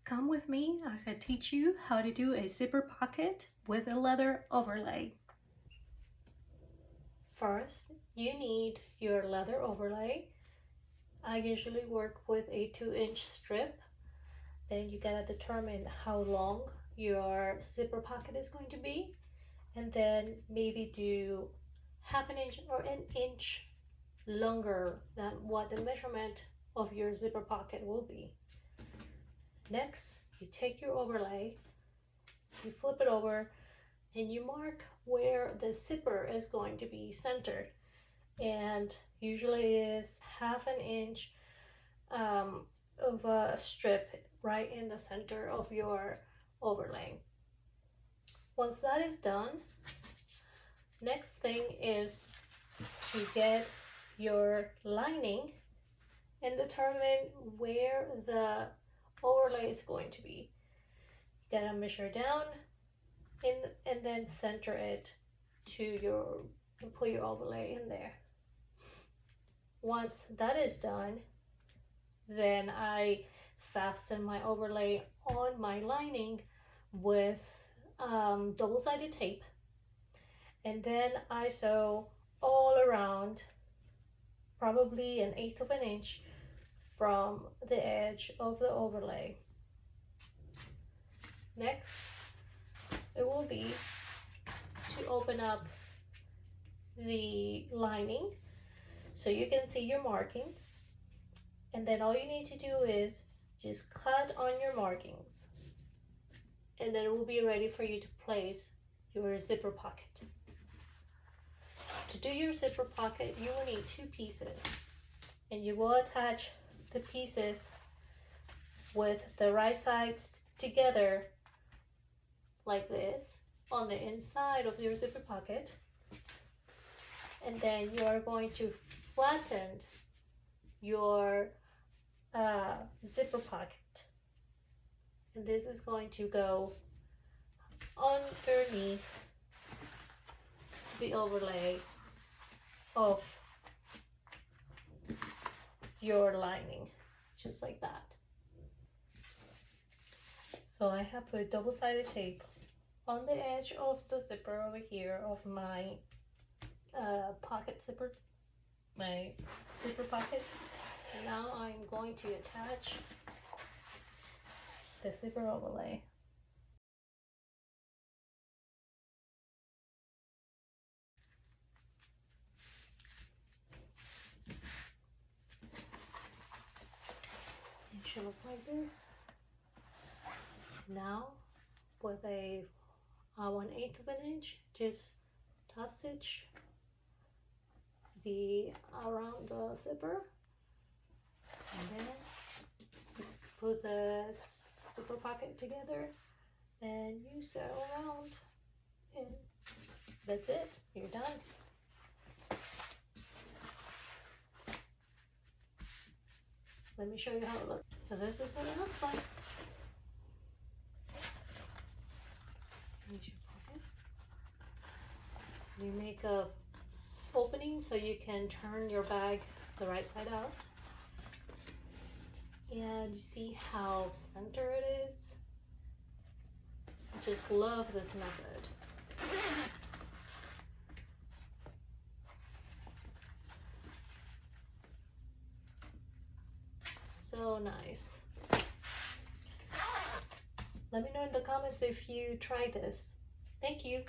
Come with me as I teach you how to do a zipper pocket with a leather overlay. First, you need your leather overlay. I usually work with a 2-inch strip. Then you gotta determine how long your zipper pocket is going to be, and then maybe do half an inch or an inch longer than what the measurement of your zipper pocket will be. Next, you take your overlay, you flip it over, and you mark where the zipper is going to be centered. And usually is half an inch of a strip right in the center of your overlay. Once that is done, next thing is to get your lining and determine where the overlay is going to be. You gotta measure down and then center it and put your overlay in there. Once that is done, then I fasten my overlay on my lining with double-sided tape, and then I sew all around, probably 1/8 of an inch from the edge of the overlay. Next, it will be to open up the lining so you can see your markings, and then all you need to do is just cut on your markings, and then it will be ready for you to place your zipper pocket. To do your zipper pocket, you will need 2 pieces, and you will attach the pieces with the right sides together like this on the inside of your zipper pocket, and then you are going to flatten your zipper pocket, and this is going to go underneath the overlay of your lining, just like that. So I have put double-sided tape on the edge of the zipper over here of my pocket zipper, my zipper pocket. And now I'm going to attach the zipper overlay. It should look like this. Now, with a 1/8 of an inch, just top stitch around the zipper, and then put the zipper pocket together, and you sew around, and that's it. You're done. Let me show you how it looks. So this is what it looks like. Here's your pocket. You make a opening so you can turn your bag the right side out. And you see how center it is? I just love this method. So nice. Let me know in the comments if you try this. Thank you.